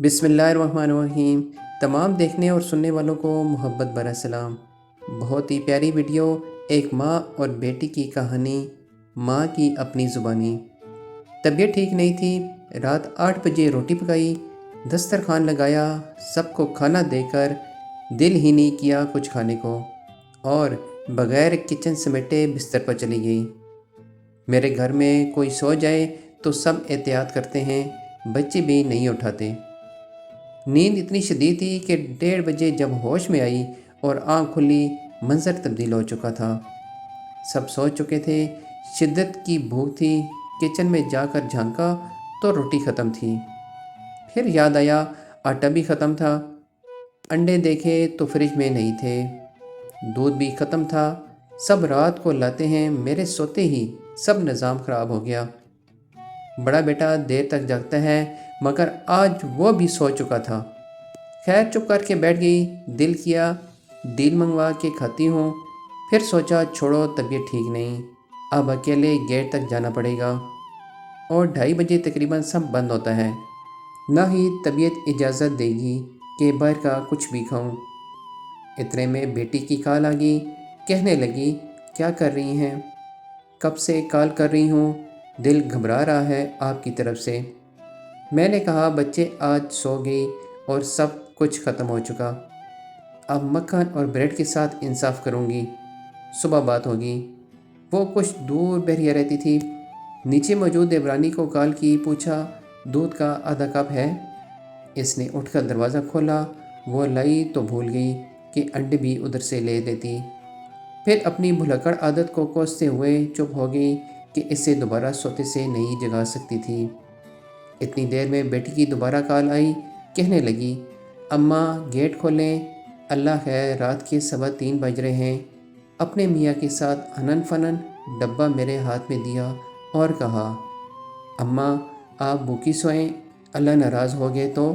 بسم اللہ الرحمن الرحیم۔ تمام دیکھنے اور سننے والوں کو محبت برا سلام۔ بہت ہی پیاری ویڈیو، ایک ماں اور بیٹی کی کہانی، ماں کی اپنی زبانی۔ طبیعت ٹھیک نہیں تھی، رات 8 بجے روٹی پکائی، دسترخوان لگایا، سب کو کھانا دے کر دل ہی نہیں کیا کچھ کھانے کو، اور بغیر کچن سمیٹے بستر پر چلی گئی۔ میرے گھر میں کوئی سو جائے تو سب احتیاط کرتے ہیں، بچے بھی نہیں اٹھاتے۔ نیند اتنی شدید تھی کہ 1:30 بجے جب ہوش میں آئی اور آنکھ کھلی، منظر تبدیل ہو چکا تھا۔ سب سو چکے تھے، شدت کی بھوک تھی، کچن میں جا کر جھانکا تو روٹی ختم تھی۔ پھر یاد آیا آٹا بھی ختم تھا، انڈے دیکھے تو فریج میں نہیں تھے، دودھ بھی ختم تھا۔ سب رات کو لاتے ہیں، میرے سوتے ہی سب نظام خراب ہو گیا۔ بڑا بیٹا دیر تک جاگتا ہے، مگر آج وہ بھی سو چکا تھا۔ خیر چپ کر کے بیٹھ گئی، دل کیا ڈیل منگوا کے کھاتی ہوں، پھر سوچا چھوڑو طبیعت ٹھیک نہیں، اب اکیلے گیٹ تک جانا پڑے گا، اور 2:30 بجے تقریباً سب بند ہوتا ہے، نہ ہی طبیعت اجازت دے گی کہ باہر کا کچھ بھی کھاؤں۔ اتنے میں بیٹی کی کال آ گئی، کہنے لگی کیا کر رہی ہیں؟ کب سے کال کر رہی ہوں، دل گھبرا رہا ہے آپ کی طرف سے۔ میں نے کہا بچے آج سو گئی اور سب کچھ ختم ہو چکا، اب مکھن اور بریڈ کے ساتھ انصاف کروں گی، صبح بات ہوگی۔ وہ کچھ دور بحریہ رہتی تھی، نیچے موجود دیورانی کو کال کی، پوچھا دودھ کا آدھا کپ ہے؟ اس نے اٹھ کر دروازہ کھولا، وہ لائی تو بھول گئی کہ انڈے بھی ادھر سے لے لیتی۔ پھر اپنی بھلکڑ عادت کو کوستے ہوئے چپ ہو گئی کہ اسے دوبارہ سوتے سے نہیں جگا سکتی تھی۔ اتنی دیر میں بیٹی کی دوبارہ کال آئی، کہنے لگی اماں گیٹ کھولیں، اللہ خیر رات کے 3:15 بج رہے ہیں۔ اپنے میاں کے ساتھ انن فنن ڈبہ میرے ہاتھ میں دیا اور کہا اماں آپ بھوکی سوئیں، اللہ ناراض ہو گئے تو؟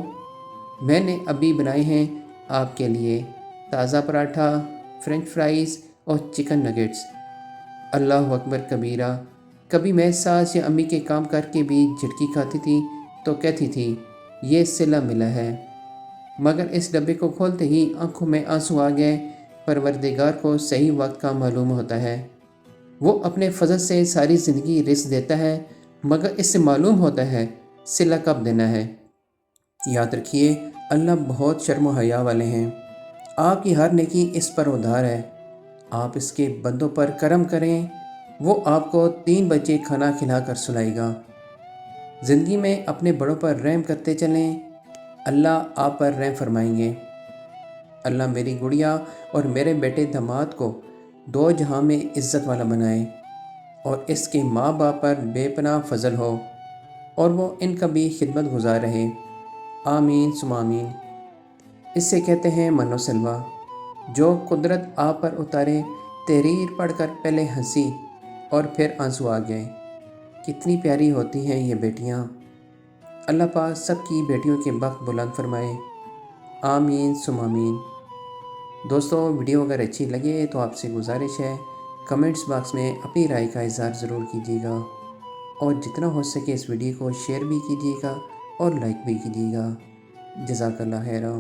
میں نے ابھی بنائے ہیں آپ کے لیے تازہ پراٹھا، فرنچ فرائز اور چکن نگیٹس۔ اللہ اکبر کبیرہ۔ کبھی میں ساس یا امی کے کام کر کے بھی جھٹکی کھاتی تھی تو کہتی تھی یہ صلہ ملا ہے، مگر اس ڈبے کو کھولتے ہی آنکھوں میں آنسو آ گئے۔ پروردگار کو صحیح وقت کا معلوم ہوتا ہے، وہ اپنے فضل سے ساری زندگی رزق دیتا ہے، مگر اس سے معلوم ہوتا ہے صلہ کب دینا ہے۔ یاد رکھیے اللہ بہت شرم و حیا والے ہیں، آپ کی ہر نیکی اس پر ادھار ہے، آپ اس کے بندوں پر کرم کریں، وہ آپ کو 3 بجے کھانا کھلا کر سلائے گا۔ زندگی میں اپنے بڑوں پر رحم کرتے چلیں، اللہ آپ پر رحم فرمائیں گے۔ اللہ میری گڑیا اور میرے بیٹے داماد کو 2 جہاں میں عزت والا بنائے، اور اس کے ماں باپ پر بے پناہ فضل ہو، اور وہ ان کا بھی خدمت گزار رہے، آمین ثم آمین۔ اس سے کہتے ہیں من و سلوہ۔ جو قدرت آپ پر اتارے، تحریر پڑھ کر پہلے ہنسی اور پھر آنسو آ گئے۔ کتنی پیاری ہوتی ہیں یہ بیٹیاں، اللہ پاک سب کی بیٹیوں کے بخت بلند فرمائے، آمین ثم آمین۔ دوستو ویڈیو اگر اچھی لگے تو آپ سے گزارش ہے کمنٹس باکس میں اپنی رائے کا اظہار ضرور کیجیے گا، اور جتنا ہو سکے اس ویڈیو کو شیئر بھی کیجیے گا اور لائک بھی کیجیے گا۔ جزاک اللہ خیرہ۔